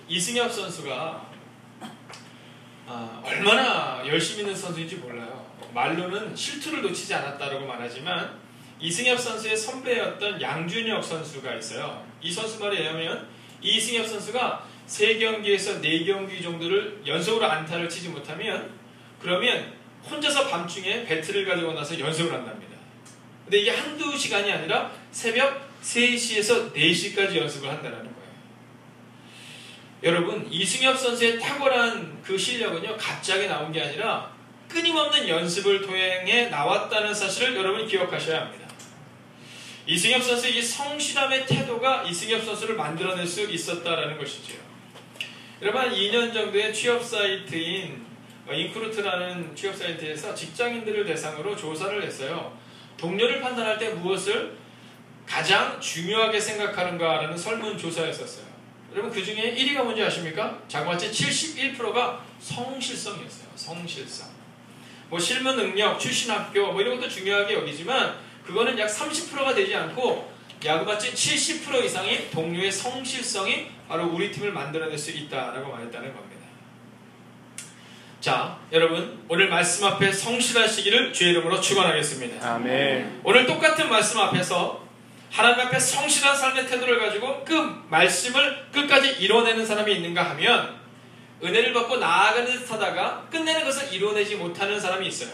이승엽 선수가 얼마나 열심히 있는 선수인지 몰라요. 말로는 실투를 놓치지 않았다라고 말하지만 이승엽 선수의 선배였던 양준혁 선수가 있어요. 이 선수 말에 의하면 이승엽 선수가 3경기에서 4경기 정도를 연속으로 안타를 치지 못하면 그러면 혼자서 밤중에 배트를 가지고 나서 연습을 한답니다. 근데 이게 한두 시간이 아니라 새벽 3시에서 4시까지 연습을 한다는 거예요. 여러분, 이승엽 선수의 탁월한 그 실력은요, 갑자기 나온 게 아니라 끊임없는 연습을 통해 나왔다는 사실을 여러분이 기억하셔야 합니다. 이승엽 선수의 이 성실함의 태도가 이승엽 선수를 만들어낼 수 있었다라는 것이지요. 여러분, 한 2년 정도의 취업 사이트인 인크루트라는 취업 사이트에서 직장인들을 대상으로 조사를 했어요. 동료를 판단할 때 무엇을 가장 중요하게 생각하는가라는 설문조사였었어요. 여러분, 그 중에 1위가 뭔지 아십니까? 자그마치 71%가 성실성이었어요. 성실성. 뭐 실무 능력, 출신 학교 뭐 이런 것도 중요하게 여기지만 그거는 약 30%가 되지 않고 야구마치 70% 이상의 동료의 성실성이 바로 우리 팀을 만들어낼 수 있다라고 말했다는 겁니다. 자, 여러분, 오늘 말씀 앞에 성실하시기를 주의 이름으로 축원하겠습니다. 아멘. 오늘 똑같은 말씀 앞에서 하나님 앞에 성실한 삶의 태도를 가지고 그 말씀을 끝까지 이뤄내는 사람이 있는가 하면 은혜를 받고 나아가는 듯 하다가 끝내는 것을 이뤄내지 못하는 사람이 있어요.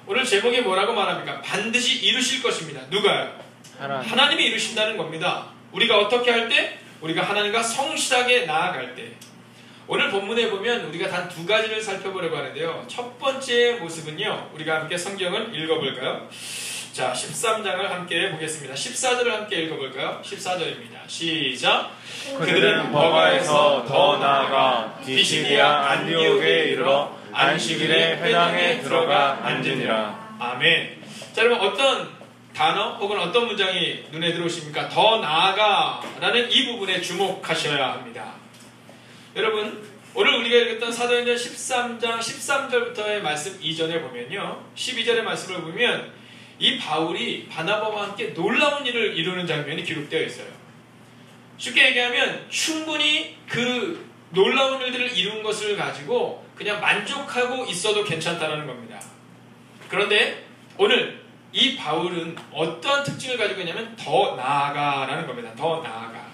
오늘 제목이 뭐라고 말합니까? 반드시 이루실 것입니다. 누가요? 하나님이 이루신다는 겁니다. 우리가 어떻게 할 때? 우리가 하나님과 성실하게 나아갈 때. 오늘 본문에 보면 우리가 단 2가지를 살펴보려고 하는데요. 첫 번째 모습은요, 우리가 함께 성경을 읽어볼까요? 자, 13장을 함께 보겠습니다. 14절을 함께 읽어볼까요? 14절입니다. 시작! 그들은 버가에서 더 나아가 비시디아 안디옥에 이르러 안식일에 회당에 들어가 앉으니라. 아멘. 자, 여러분, 어떤 단어 혹은 어떤 문장이 눈에 들어오십니까? 더 나아가 라는 이 부분에 주목하셔야 합니다. 여러분, 오늘 우리가 읽었던 사도행전 13장 13절부터의 말씀 이전에 보면요, 12절의 말씀을 보면 이 바울이 바나바와 함께 놀라운 일을 이루는 장면이 기록되어 있어요. 쉽게 얘기하면 충분히 그 놀라운 일들을 이룬 것을 가지고 그냥 만족하고 있어도 괜찮다는 겁니다. 그런데 오늘 이 바울은 어떠한 특징을 가지고 있냐면 더 나아가라는 겁니다. 더 나아가.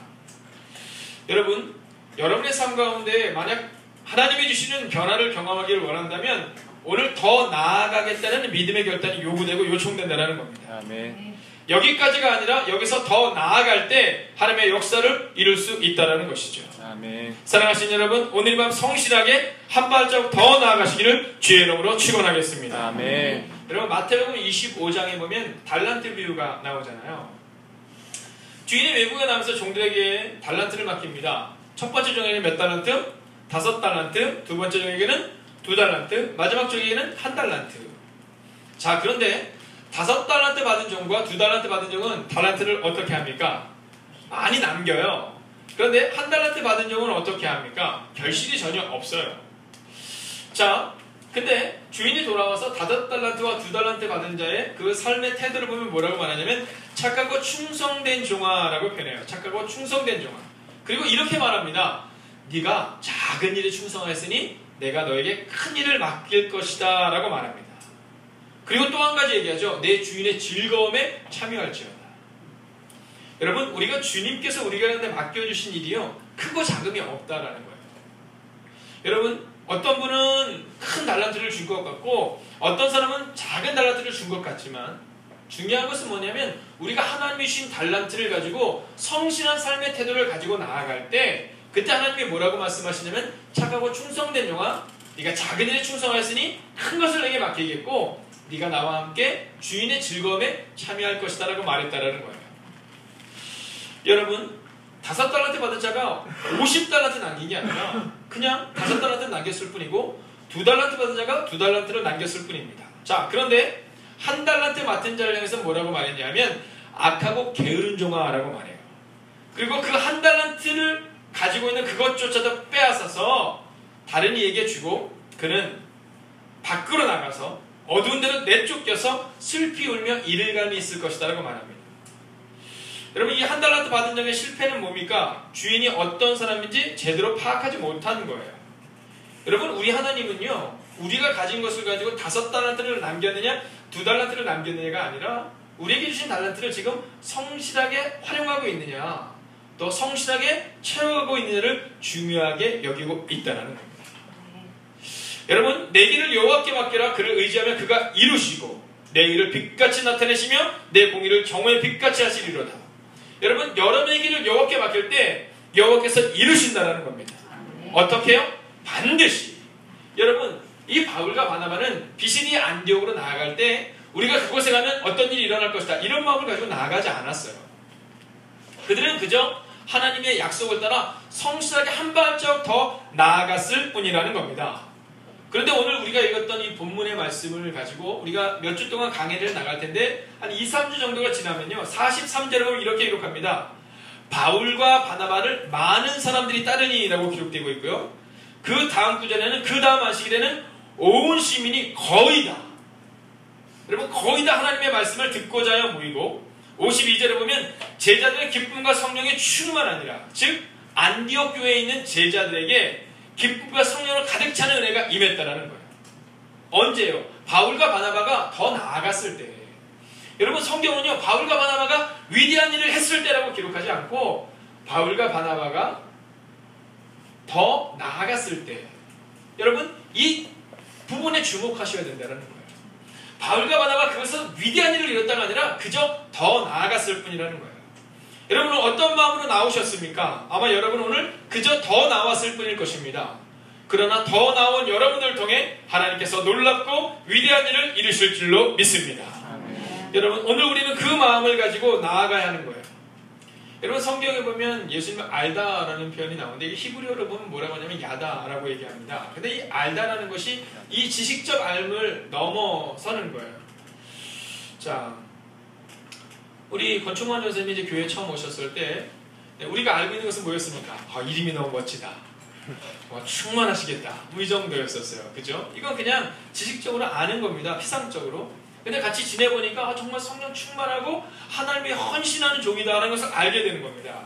여러분, 여러분의 삶 가운데 만약 하나님이 주시는 변화를 경험하기를 원한다면 오늘 더 나아가겠다는 믿음의 결단이 요구되고 요청된다는 겁니다. 아멘. 여기까지가 아니라 여기서 더 나아갈 때 하나님의 역사를 이룰 수 있다는 것이죠. 아멘. 사랑하신 여러분, 오늘 밤 성실하게 한 발자국 더 나아가시기를 주의 이름으로 축원하겠습니다. 아멘. 여러분, 마태복음 25장에 보면 달란트 비유가 나오잖아요. 주인이 외국에 나면서 종들에게 달란트를 맡깁니다. 첫 번째 종에게는 몇 달란트? 5달란트. 두 번째 종에게는 2달란트. 마지막 종에게는 1달란트. 자, 그런데 5달란트 받은 종과 2달란트 받은 종은 달란트를 어떻게 합니까? 많이 남겨요. 그런데 1달란트 받은 종은 어떻게 합니까? 결실이 전혀 없어요. 자, 근데 주인이 돌아와서 5달란트와 2달란트 받은 자의 그 삶의 태도를 보면 뭐라고 말하냐면 착하고 충성된 종아라고 표현해요. 착하고 충성된 종아. 그리고 이렇게 말합니다. 네가 작은 일에 충성하였으니 내가 너에게 큰 일을 맡길 것이다 라고 말합니다. 그리고 또 한 가지 얘기하죠. 내 주인의 즐거움에 참여할지어다. 여러분, 우리가 주님께서 우리한테 맡겨주신 일이요, 크고 작음이 없다라는 거예요. 여러분, 어떤 분은 큰 달란트를 준 것 같고 어떤 사람은 작은 달란트를 준 것 같지만 중요한 것은 뭐냐면 우리가 하나님이 주신 달란트를 가지고 성실한 삶의 태도를 가지고 나아갈 때 그때 하나님이 뭐라고 말씀하시냐면 착하고 충성된 종아, 네가 작은 일에 충성하였으니 큰 것을 내게 맡기겠고 네가 나와 함께 주인의 즐거움에 참여할 것이다 라고 말했다라는 거예요. 여러분, 5달란트 받은 자가 50달란트 남긴 게 아니라 그냥 5달란트 남겼을 뿐이고 2달란트 받은 자가 2달란트를 남겼을 뿐입니다. 자, 그런데 1달란트 맡은 자를 향해서 뭐라고 말했냐면 악하고 게으른 종아라고 말해요. 그리고 그 1달란트를 가지고 있는 그것조차도 빼앗아서 다른 이에게 주고 그는 밖으로 나가서 어두운 데로 내쫓겨서 슬피 울며 이를 감이 있을 것이다 라고 말합니다. 여러분 이 한 달란트 받은 적의 실패는 뭡니까? 주인이 어떤 사람인지 제대로 파악하지 못한 거예요. 여러분 우리 하나님은요 우리가 가진 것을 가지고 5달란트를 남겼느냐 2달란트를 남겼느냐가 아니라 우리에게 주신 달란트를 지금 성실하게 활용하고 있느냐 또 성실하게 채워가고 있느냐를 중요하게 여기고 있다는 겁니다. 여러분 내 길을 여호와께 맡기라. 그를 의지하면 그가 이루시고 내 일을 빛같이 나타내시며 내 공의를 정오의 빛같이 하시리로다. 여러분 여러분의 길을 여호와께 맡길 때 여호와께서 이루신다는 겁니다. 어떻게 해요? 반드시. 여러분 이 바울과 바나바는 비시디 안디옥으로 나아갈 때 우리가 그곳에 가면 어떤 일이 일어날 것이다 이런 마음을 가지고 나아가지 않았어요. 그들은 그저 하나님의 약속을 따라 성실하게 한 발자국 더 나아갔을 뿐이라는 겁니다. 그런데 오늘 우리가 읽었던 이 본문의 말씀을 가지고 우리가 몇 주 동안 강해를 나갈 텐데 한 2, 3주 정도가 지나면요 43절에 보면 이렇게 기록합니다. 바울과 바나바를 많은 사람들이 따르니 라고 기록되고 있고요. 그 다음 구절에는 그 다음 안식일에는 온 시민이 거의 다 여러분 거의 다 하나님의 말씀을 듣고자 하여 모이고 52절에 보면 제자들의 기쁨과 성령의 충만하니라. 즉 안디옥 교회에 있는 제자들에게 기쁨과 성령으로 가득 차는 은혜가 임했다라는 거예요. 언제요? 바울과 바나바가 더 나아갔을 때. 여러분 성경은요 바울과 바나바가 위대한 일을 했을 때라고 기록하지 않고 바울과 바나바가 더 나아갔을 때. 여러분 이 부분에 주목하셔야 된다는 거예요. 바울과 바나바가 그것은 위대한 일을 이뤘다가 아니라 그저 더 나아갔을 뿐이라는 거예요. 여러분은 어떤 마음으로 나오셨습니까? 아마 여러분 오늘 그저 더 나왔을 뿐일 것입니다. 그러나 더 나온 여러분을 통해 하나님께서 놀랍고 위대한 일을 이루실 줄로 믿습니다. 여러분 오늘 우리는 그 마음을 가지고 나아가야 하는 거예요. 여러분 성경에 보면 예수님을 알다라는 표현이 나오는데 히브리어로 보면 뭐라고 하냐면 야다라고 얘기합니다. 근데 이 알다라는 것이 이 지식적 알을 넘어서는 거예요. 자, 우리 권충환 선생님이 이제 교회에 처음 오셨을 때 우리가 알고 있는 것은 뭐였습니까? 이름이 너무 멋지다. 충만하시겠다. 뭐 이 정도였었어요. 그죠? 이건 그냥 지식적으로 아는 겁니다. 피상적으로. 근데 같이 지내보니까 정말 성령 충만하고 하나님의 헌신하는 종이다라는 것을 알게 되는 겁니다.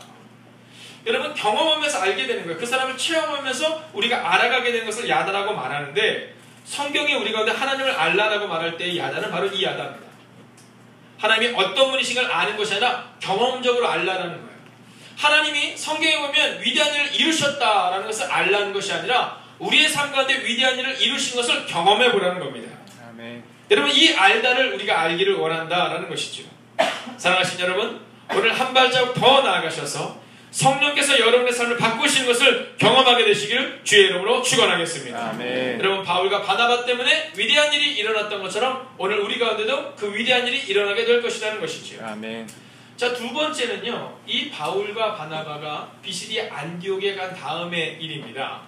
여러분 경험하면서 알게 되는 거예요. 그 사람을 체험하면서 우리가 알아가게 되는 것을 야다라고 말하는데 성경에 우리 가운데 하나님을 알라라고 말할 때 야다는 바로 이 야다입니다. 하나님이 어떤 분이신가를 아는 것이 아니라 경험적으로 알라라는 거예요. 하나님이 성경에 보면 위대한 일을 이루셨다라는 것을 알라는 것이 아니라 우리의 삶 가운데 위대한 일을 이루신 것을 경험해 보라는 겁니다. 아멘. 여러분 이 알다를 우리가 알기를 원한다라는 것이죠. 사랑하신 여러분 오늘 한 발자국 더 나아가셔서 성령께서 여러분의 삶을 바꾸시는 것을 경험하게 되시기를 주의 이름으로 축원하겠습니다. 아멘. 여러분 바울과 바나바 때문에 위대한 일이 일어났던 것처럼 오늘 우리 가운데도 그 위대한 일이 일어나게 될 것이라는 것이죠. 아멘. 자, 두 번째는요. 이 바울과 바나바가 비시디 안디옥에 간 다음의 일입니다.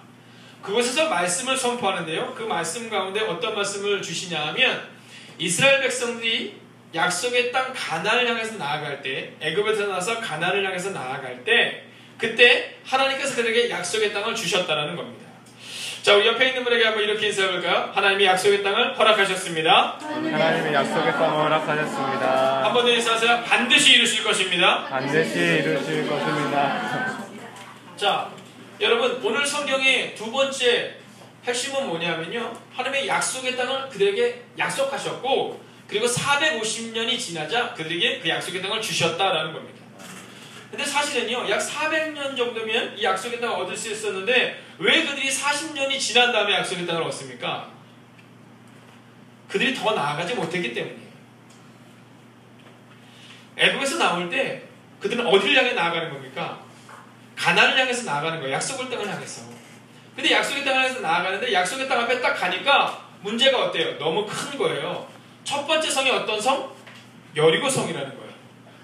그곳에서 말씀을 선포하는데요. 그 말씀 가운데 어떤 말씀을 주시냐 하면 이스라엘 백성들이 약속의 땅 가나안을 향해서 나아갈 때 애굽에서 나서 가나안을 향해서 나아갈 때 그때 하나님께서 그들에게 약속의 땅을 주셨다는 겁니다. 자, 우리 옆에 있는 분에게 한번 이렇게 인사해볼까요? 하나님이 약속의 땅을 허락하셨습니다. 하나님이 약속의 땅을 허락하셨습니다. 한 번 더 인사하세요. 반드시 이루실 것입니다. 반드시 이루실 것입니다. 자, 여러분 오늘 성경의 두 번째 핵심은 뭐냐면요. 하나님의 약속의 땅을 그들에게 약속하셨고 그리고 450년이 지나자 그들에게 그 약속의 땅을 주셨다라는 겁니다. 근데 사실은요, 약 400년 정도면 이 약속의 땅을 얻을 수 있었는데 왜 그들이 40년이 지난 다음에 약속의 땅을 얻습니까? 그들이 더 나아가지 못했기 때문이에요. 애굽에서 나올 때 그들은 어디를 향해 나아가는 겁니까? 가나안을 향해서 나아가는 거예요. 약속의 땅을 향해서. 근데 약속의 땅을 향해서 나아가는데 약속의 땅 앞에 딱 가니까 문제가 어때요? 너무 큰 거예요. 첫 번째 성이 어떤 성? 여리고성이라는 거예요.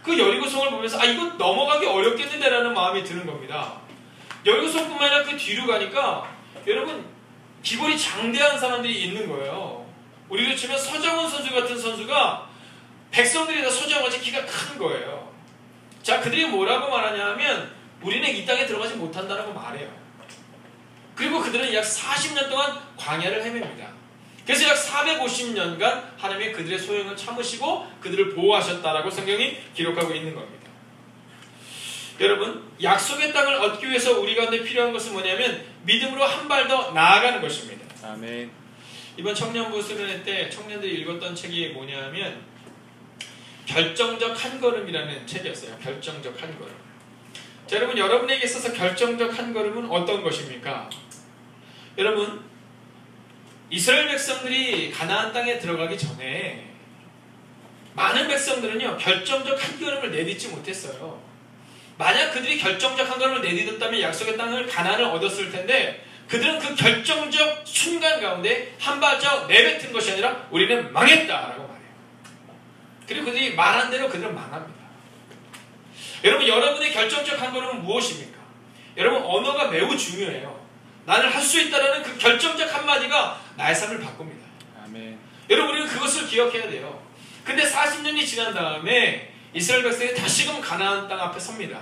그 여리고성을 보면서 이거 넘어가기 어렵겠는데라는 마음이 드는 겁니다. 여리고성뿐만 아니라 그 뒤로 가니까 여러분 기본이 장대한 사람들이 있는 거예요. 우리로 치면 서정훈 선수 같은 선수가 백성들이 다 서정훈같이 키가 큰 거예요. 자, 그들이 뭐라고 말하냐 하면 우리는 이 땅에 들어가지 못한다라고 말해요. 그리고 그들은 약 40년 동안 광야를 헤맵니다. 그래서 약 450년간 하나님이 그들의 소용을 참으시고 그들을 보호하셨다라고 성경이 기록하고 있는 겁니다. 여러분, 약속의 땅을 얻기 위해서 우리 가운데 필요한 것은 뭐냐면 믿음으로 한 발 더 나아가는 것입니다. 아멘. 이번 청년부 수련회 때 청년들이 읽었던 책이 뭐냐면 결정적 한 걸음이라는 책이었어요. 결정적 한 걸음. 자, 여러분, 여러분에게 있어서 결정적 한 걸음은 어떤 것입니까? 여러분, 이스라엘 백성들이 가나안 땅에 들어가기 전에 많은 백성들은요 결정적 한 걸음을 내딛지 못했어요. 만약 그들이 결정적 한 걸음을 내딛었다면 약속의 땅을 가나안을 얻었을 텐데 그들은 그 결정적 순간 가운데 한 발짝 내뱉은 것이 아니라 우리는 망했다라고 말해요. 그리고 그들이 말한 대로 그들은 망합니다. 여러분, 여러분의 결정적 한 걸음은 무엇입니까? 여러분, 언어가 매우 중요해요. 나는 할 수 있다라는 그 결정적 한마디가 나의 삶을 바꿉니다. 아멘. 여러분, 우리는 그것을 기억해야 돼요. 근데 40년이 지난 다음에 이스라엘 백성이 다시금 가나안 땅 앞에 섭니다.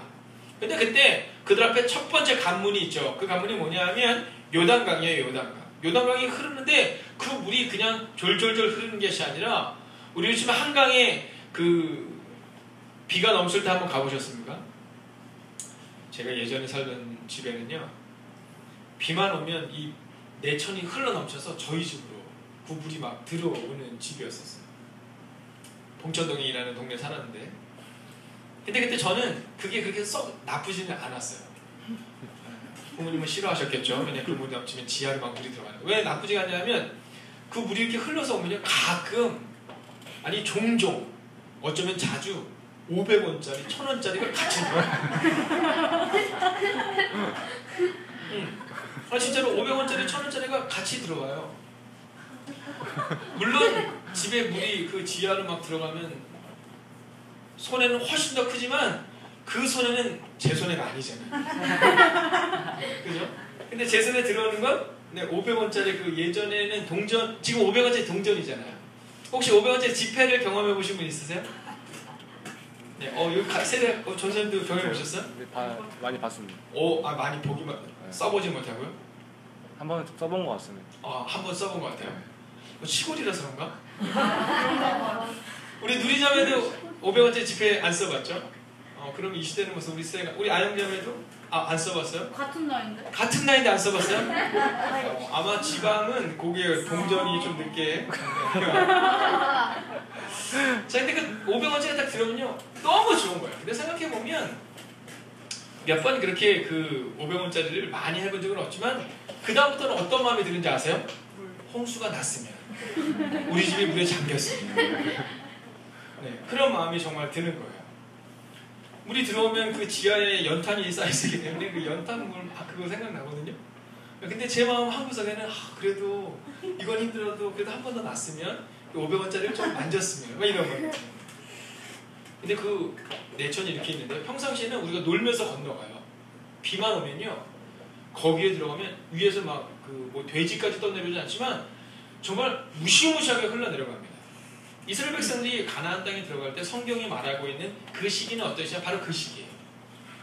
근데 그때 그들 앞에 첫 번째 관문이 있죠. 그 관문이 뭐냐 하면 요단강이에요. 요단강. 요단강이 흐르는데 그 물이 그냥 졸졸졸 흐르는 것이 아니라 우리 요즘 한강에 그 비가 넘칠 때 한번 가보셨습니까? 제가 예전에 살던 집에는요 비만 오면 이 내천이 흘러넘쳐서 저희 집으로 그 물이 막 들어오는 집이었었어요. 봉천동에 일하는 동네에 살았는데 근데 그때 저는 그게 그렇게 썩 나쁘지는 않았어요. 부모님은 싫어하셨겠죠. 왜냐면 그 물이 넘치면 지하로 막 물이 들어가요. 왜 나쁘지가 않냐면 그 물이 이렇게 흘러서 오면요 가끔 아니 종종 어쩌면 자주 500원짜리 1000원짜리가 같이 들어와요. 진짜로 500원짜리 1000원짜리가 같이 들어와요. 물론 집에 물이 그 지하로 막 들어가면 손해는 훨씬 더 크지만 그 손해는 제 손해가 아니잖아요. 그죠? 근데 제 손에 들어오는 건 500원짜리 그 예전에는 동전, 지금 500원짜리 동전이잖아요. 혹시 500원짜리 지폐를 경험해 보신 분 있으세요? 네, 여기 세대 전선도 경험해 보셨어요? 네, 많이 봤습니다. 많이 보기만 써보지 못하고요? 한 번은 써본 것 같습니다. 한 번 써본 것 같아요. 시골이라서 그런가? 우리 누리자매도 500원짜리 지폐 안 써봤죠? 그럼 이 시대는 무슨 우리 아영자매도 안 써봤어요? 같은 나이인데? 같은 나이인데 안 써봤어요? 아마 지방은 거기에 동전이 좀 늦게. 자, 근데 그 500원짜리 딱 들으면요 너무 좋은 거예요. 근데 생각해 보면 몇 번 그렇게 그 500원짜리를 많이 해본 적은 없지만 그 다음부터는 어떤 마음이 드는지 아세요? 홍수가 났으면 우리 집이 물에 잠겼으면 그런 마음이 정말 드는 거예요. 물이 들어오면 그 지하에 연탄이 쌓여있기 때문에 그 연탄물 그거 생각나거든요. 근데 제 마음 한구석에는 그래도 이건 힘들어도 그래도 한 번 더 났으면 500원짜리를 좀 만졌으면 막 이런 거예요. 근데 그 내천이 이렇게 있는데 평상시에는 우리가 놀면서 건너가요. 비만 오면요 거기에 들어가면 위에서 막 그 뭐 돼지까지 떠내려오지 않지만 정말 무시무시하게 흘러내려갑니다. 이스라엘 백성들이 가나안 땅에 들어갈 때 성경이 말하고 있는 그 시기는 어떤 시기냐? 바로 그 시기예요.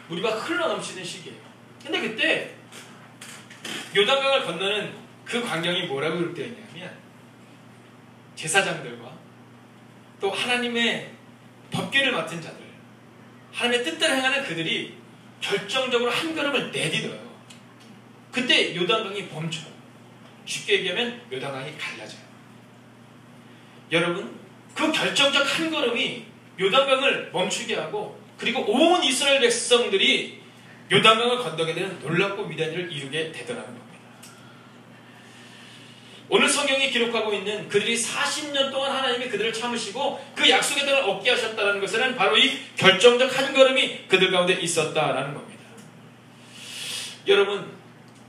물이 막 흘러넘치는 시기예요. 근데 그때 요단강을 건너는 그 광경이 뭐라고 기록되어 있냐면 제사장들과 또 하나님의 법궤를 맡은 자들, 하나님의 뜻대로 행하는 그들이 결정적으로 한 걸음을 내딛어요. 그때 요단강이 멈춰요. 쉽게 얘기하면 요단강이 갈라져요. 여러분, 그 결정적 한 걸음이 요단강을 멈추게 하고 그리고 온 이스라엘 백성들이 요단강을 건너게 되는 놀랍고 위대한 일을 이루게 되더라는 겁니다. 오늘 성경이 기록하고 있는 그들이 40년 동안 하나님이 그들을 참으시고 그 약속의 땅을 얻게 하셨다는 것은 바로 이 결정적 한 걸음이 그들 가운데 있었다라는 겁니다.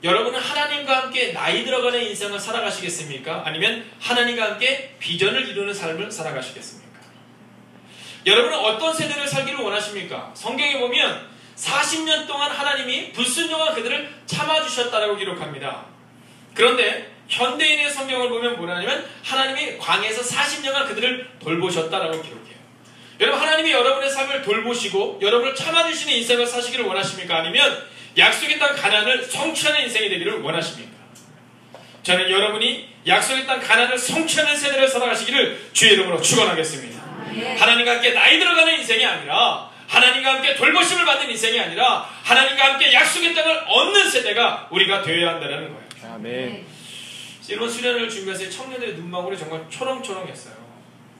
여러분은 하나님과 함께 나이 들어가는 인생을 살아가시겠습니까? 아니면 하나님과 함께 비전을 이루는 삶을 살아가시겠습니까? 여러분은 어떤 세대를 살기를 원하십니까? 성경에 보면 40년 동안 하나님이 불순종한 그들을 참아주셨다라고 기록합니다. 그런데 현대인의 성경을 보면 뭐라냐면 하나님이 광야에서 40년간 그들을 돌보셨다라고 기록해요. 여러분, 하나님이 여러분의 삶을 돌보시고 여러분을 참아주시는 인생을 사시기를 원하십니까? 아니면 약속의 땅 가나안을 성취하는 인생이 되기를 원하십니까? 저는 여러분이 약속의 땅 가나안을 성취하는 세대를 살아가시기를 주의 이름으로 축원하겠습니다. 하나님과 함께 나이 들어가는 인생이 아니라 하나님과 함께 돌보심을 받는 인생이 아니라 하나님과 함께 약속의 땅을 얻는 세대가 우리가 되어야 한다는 거예요. 아멘. 이번 수련을 준비해서 청년들의 눈망울이 정말 초롱초롱했어요.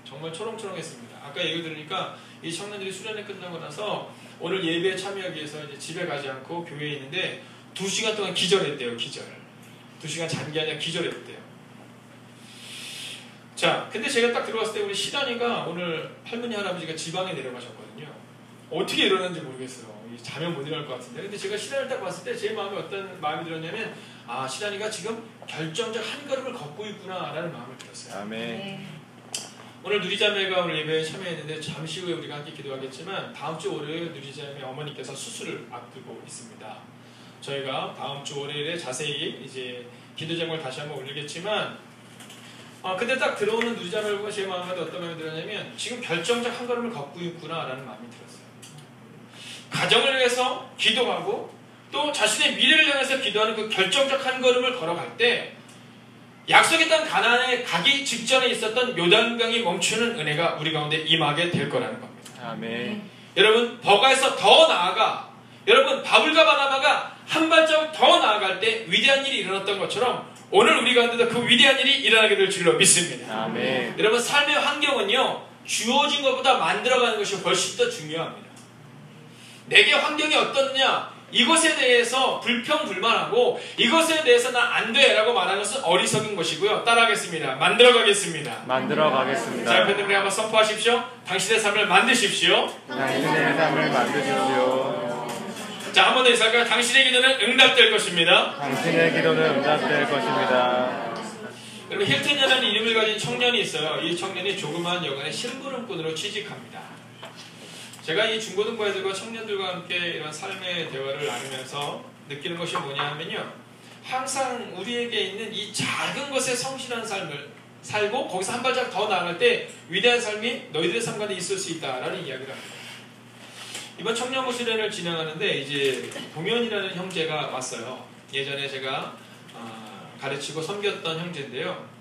정말 초롱초롱했습니다. 아까 얘기 들으니까 이 청년들이 수련회 끝나고 나서 오늘 예배에 참여하기 위해서 이제 집에 가지 않고 교회에 있는데 2시간 동안 기절했대요. 기절. 2시간 잔 게 아니라 기절했대요. 자, 근데 제가 딱 들어갔을 때 우리 시단이가 오늘 할머니 할아버지가 지방에 내려가셨거든요. 어떻게 이러는지 모르겠어요. 자면 못 일어날 것 같은데. 근데 제가 시단을 딱 봤을 때 제 마음에 어떤 마음이 들었냐면 아, 시단이가 지금 결정적 한 걸음을 걷고 있구나 라는 마음을 들었어요. 아멘. 오늘 누리자매가 오늘 예배에 참여했는데 잠시 후에 우리가 함께 기도하겠지만 다음 주 월요일 누리자매 어머니께서 수술을 앞두고 있습니다. 저희가 다음 주 월요일에 자세히 이제 기도 제목을 다시 한번 올리겠지만 근데 딱 들어오는 누리자매를 보고 제 마음에 어떤 마음이 들었냐면 지금 결정적 한 걸음을 걷고 있구나 라는 마음이 들었어요. 가정을 위해서 기도하고 또 자신의 미래를 향해서 기도하는 그 결정적 한 걸음을 걸어갈 때 약속의 땅 가나안에 가기 직전에 있었던 요단강이 멈추는 은혜가 우리 가운데 임하게 될 거라는 겁니다. 아멘. 여러분 버가에서 더 나아가 여러분 바울과 바나바가 한 발자국 더 나아갈 때 위대한 일이 일어났던 것처럼 오늘 우리 가운데도 그 위대한 일이 일어나게 될 줄로 믿습니다. 아멘. 여러분 삶의 환경은요 주어진 것보다 만들어가는 것이 훨씬 더 중요합니다. 내게 환경이 어떻느냐 이것에 대해서 불평불만하고 이것에 대해서 난 안 돼 라고 말하는 것은 어리석은 것이고요. 따라하겠습니다. 만들어가겠습니다. 만들어가겠습니다. 자, 옆에 분들이 한번 선포하십시오. 당신의 삶을 만드십시오. 당신의 삶을 만드십시오. 자, 한 번 더 인사할까요? 당신의 기도는 응답될 것입니다. 당신의 기도는 응답될 것입니다. 여러분 힐튼이라는 이름을 가진 청년이 있어요. 이 청년이 조그마한 여관의 심부름꾼으로 취직합니다. 제가 이 중고등부 애들과 청년들과 함께 이런 삶의 대화를 나누면서 느끼는 것이 뭐냐 하면요. 항상 우리에게 있는 이 작은 것에 성실한 삶을 살고 거기서 한 발짝 더 나아갈 때 위대한 삶이 너희들의 삶 가운데 있을 수 있다라는 이야기를 합니다. 이번 청년부 수련을 진행하는데 이제 동현이라는 형제가 왔어요. 예전에 제가 가르치고 섬겼던 형제인데요.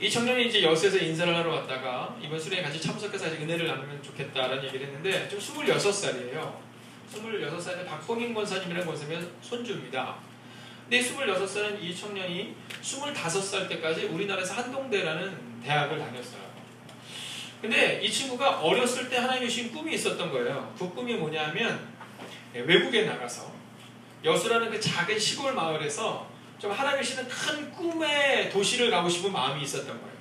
이 청년이 이제 여수에서 인사를 하러 왔다가 이번 수련에 같이 참석해서 은혜를 나누면 좋겠다라는 얘기를 했는데 좀 26살이에요. 26살에 박봉인 권사님이라는 권사님의 손주입니다. 근데 26살은 이 청년이 25살 때까지 우리나라에서 한동대라는 대학을 다녔어요. 근데 이 친구가 어렸을 때 하나님이 주신 꿈이 있었던 거예요. 그 꿈이 뭐냐면 외국에 나가서 여수라는 그 작은 시골 마을에서 좀 하나님이 주시는 큰 꿈의 도시를 가고 싶은 마음이 있었던 거예요.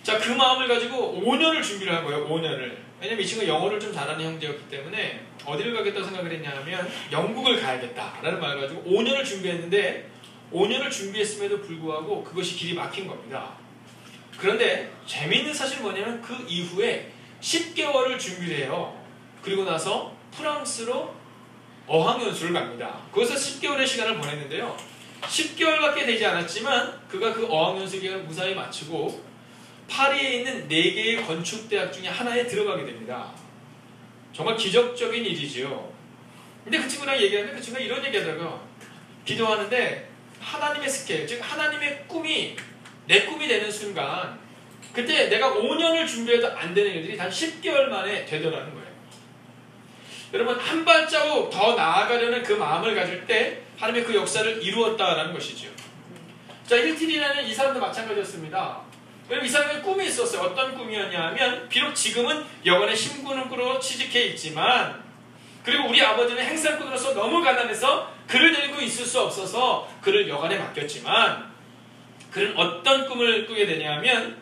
자, 그 마음을 가지고 5년을 준비를 한 거예요. 5년을. 왜냐면 이 친구가 영어를 좀 잘하는 형제였기 때문에 어디를 가겠다고 생각을 했냐면 영국을 가야겠다라는 말을 가지고 5년을 준비했는데 5년을 준비했음에도 불구하고 그것이 길이 막힌 겁니다. 그런데 재미있는 사실은 뭐냐면 그 이후에 10개월을 준비를 해요. 그리고 나서 프랑스로 어학연수를 갑니다. 거기서 10개월의 시간을 보냈는데요. 10개월밖에 되지 않았지만 그가 그 어학연수 기간을 무사히 마치고 파리에 있는 4개의 건축대학 중에 하나에 들어가게 됩니다. 정말 기적적인 일이죠. 근데 그 친구랑 얘기하는데 그 친구가 이런 얘기하더라고요. 기도하는데 하나님의 스케일, 즉 하나님의 꿈이 내 꿈이 되는 순간 그때 내가 5년을 준비해도 안 되는 일들이 단 10개월 만에 되더라는 거예요. 여러분 한 발자국 더 나아가려는 그 마음을 가질 때 하나님의 그 역사를 이루었다라는 것이죠. 자, 힐튼이라는 이 사람도 마찬가지였습니다. 여러분 이 사람의 꿈이 있었어요. 어떤 꿈이었냐 하면 비록 지금은 여관의 심부름꾼으로 취직해 있지만 그리고 우리 아버지는 행상꾼으로서 너무 가난해서 그를 데리고 있을 수 없어서 그를 여관에 맡겼지만 그는 어떤 꿈을 꾸게 되냐면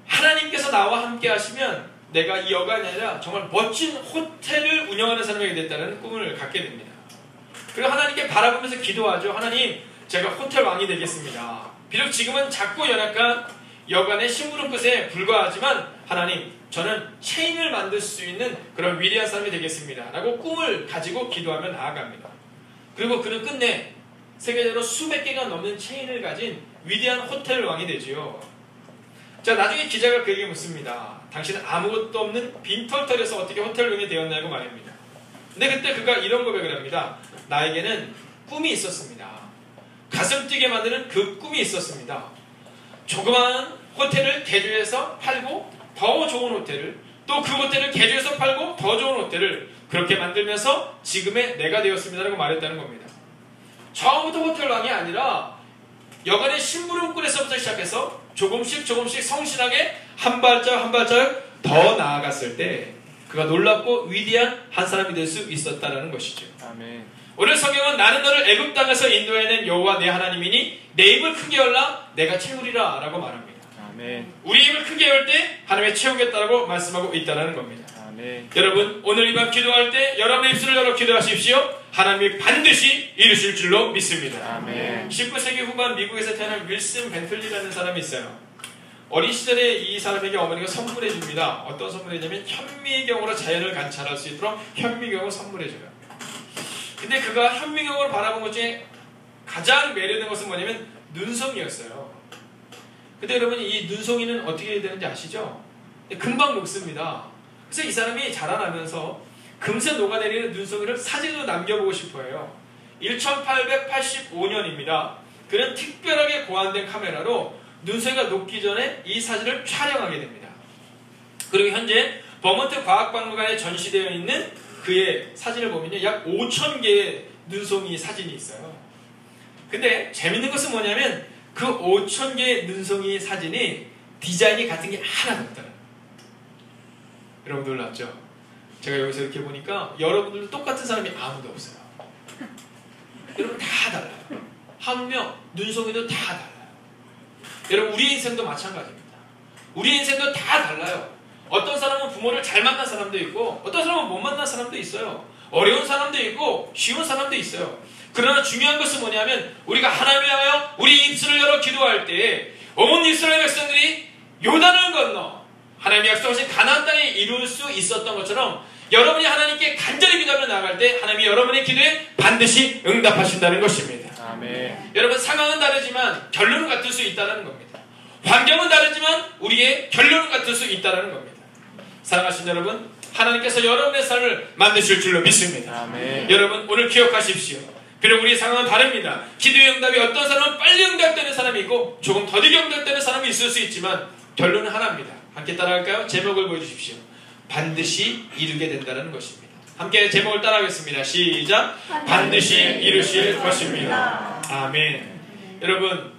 하나님께서 나와 함께 하시면 내가 이 여관이 아니라 정말 멋진 호텔을 운영하는 사람에게 됐다는 꿈을 갖게 됩니다. 그리고 하나님께 바라보면서 기도하죠. 하나님, 제가 호텔 왕이 되겠습니다. 비록 지금은 작고 연약한 여관의 심부름꾼에 불과하지만 하나님, 저는 체인을 만들 수 있는 그런 위대한 사람이 되겠습니다. 라고 꿈을 가지고 기도하며 나아갑니다. 그리고 그는 끝내 세계적으로 수백 개가 넘는 체인을 가진 위대한 호텔 왕이 되지요. 자, 나중에 기자가 그에게 묻습니다. 당신은 아무것도 없는 빈털털에서 어떻게 호텔 왕이 되었냐고 말입니다. 근데 그때 그가 이런 고백을 합니다. 나에게는 꿈이 있었습니다. 가슴 뛰게 만드는 그 꿈이 있었습니다. 조그마한 호텔을 개조해서 팔고 더 좋은 호텔을 또 그 옷대를 개조해서 팔고 더 좋은 옷대를 그렇게 만들면서 지금의 내가 되었습니다라고 말했다는 겁니다. 처음부터 호텔왕이 아니라 여간의 심부름꾼에서부터 시작해서 조금씩 성실하게 한 발짝 한 발짝 더 나아갔을 때 그가 놀랍고 위대한 한 사람이 될 수 있었다는 것이죠. 아멘. 오늘 성경은 나는 너를 애굽 땅에서 인도해낸 여호와 내 하나님이니 내 입을 크게 열라 내가 채우리라 라고 말합니다. 아멘. 우리 입을 크게 열 때 하나님이 채우겠다라고 말씀하고 있다는 겁니다. 아멘. 여러분 오늘 이 밤 기도할 때 여러분의 입술을 열어 기도하십시오. 하나님이 반드시 이루실 줄로 믿습니다. 아멘. 19세기 후반 미국에서 태어난 윌슨 벤틀리라는 사람이 있어요. 어린 시절에 이 사람에게 어머니가 선물해 줍니다. 어떤 선물이냐면 현미경으로 자연을 관찰할 수 있도록 현미경을 선물해 줘요. 근데 그가 현미경으로 바라본 것 중에 가장 매료된 것은 뭐냐면 눈송이였어요. 근데 여러분 이 눈송이는 어떻게 되는지 아시죠? 금방 녹습니다. 그래서 이 사람이 자라나면서 금세 녹아내리는 눈송이를 사진으로 남겨보고 싶어해요. 1885년입니다. 그는 특별하게 고안된 카메라로 눈송이가 녹기 전에 이 사진을 촬영하게 됩니다. 그리고 현재 버몬트 과학박물관에 전시되어 있는 그의 사진을 보면요, 약 5,000개의 눈송이 사진이 있어요. 근데 재밌는 것은 뭐냐면 그 5,000개의 눈송이 사진이 디자인이 같은 게 하나도 없더라고요. 여러분 놀랍죠? 제가 여기서 이렇게 보니까 여러분들도 똑같은 사람이 아무도 없어요. 여러분 다 달라요. 하물며 눈송이도 다 달라요. 여러분 우리 인생도 마찬가지입니다. 우리 인생도 다 달라요. 어떤 사람은 부모를 잘 만난 사람도 있고 어떤 사람은 못 만난 사람도 있어요. 어려운 사람도 있고 쉬운 사람도 있어요. 그러나 중요한 것은 뭐냐면 우리가 하나님을 위하여 우리 입술을 열어 기도할 때 온 이스라엘 백성들이 요단을 건너 하나님이 약속하신 가나안 땅에 이룰 수 있었던 것처럼 여러분이 하나님께 간절히 기도하며 나아갈 때 하나님이 여러분의 기도에 반드시 응답하신다는 것입니다. 아멘. 여러분 상황은 다르지만 결론은 같을 수 있다는 겁니다. 환경은 다르지만 우리의 결론은 같을 수 있다는 겁니다. 사랑하신 여러분, 하나님께서 여러분의 삶을 만드실 줄로 믿습니다. 아멘. 여러분 오늘 기억하십시오. 비록 우리 상황은 다릅니다. 기도의 응답이 어떤 사람은 빨리 응답되는 사람이 있고 조금 더디게 응답되는 사람이 있을 수 있지만 결론은 하나입니다. 함께 따라할까요? 제목을 보여주십시오. 반드시 이루게 된다는 것입니다. 함께 제목을 따라하겠습니다. 시작. 반드시 이루실 것입니다. 아멘. 여러분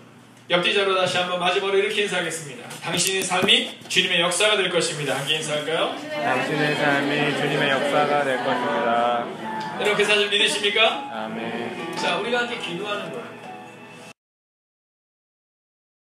옆뒤자로 다시 한번 마지막으로 이렇게 인사하겠습니다. 당신의 삶이 주님의 역사가 될 것입니다. 함께 인사할까요? 당신의 삶이 주님의 역사가 될 것입니다. 여러분 그 사실 믿으십니까? 아멘. 자, 우리가 함께 기도하는 거예요.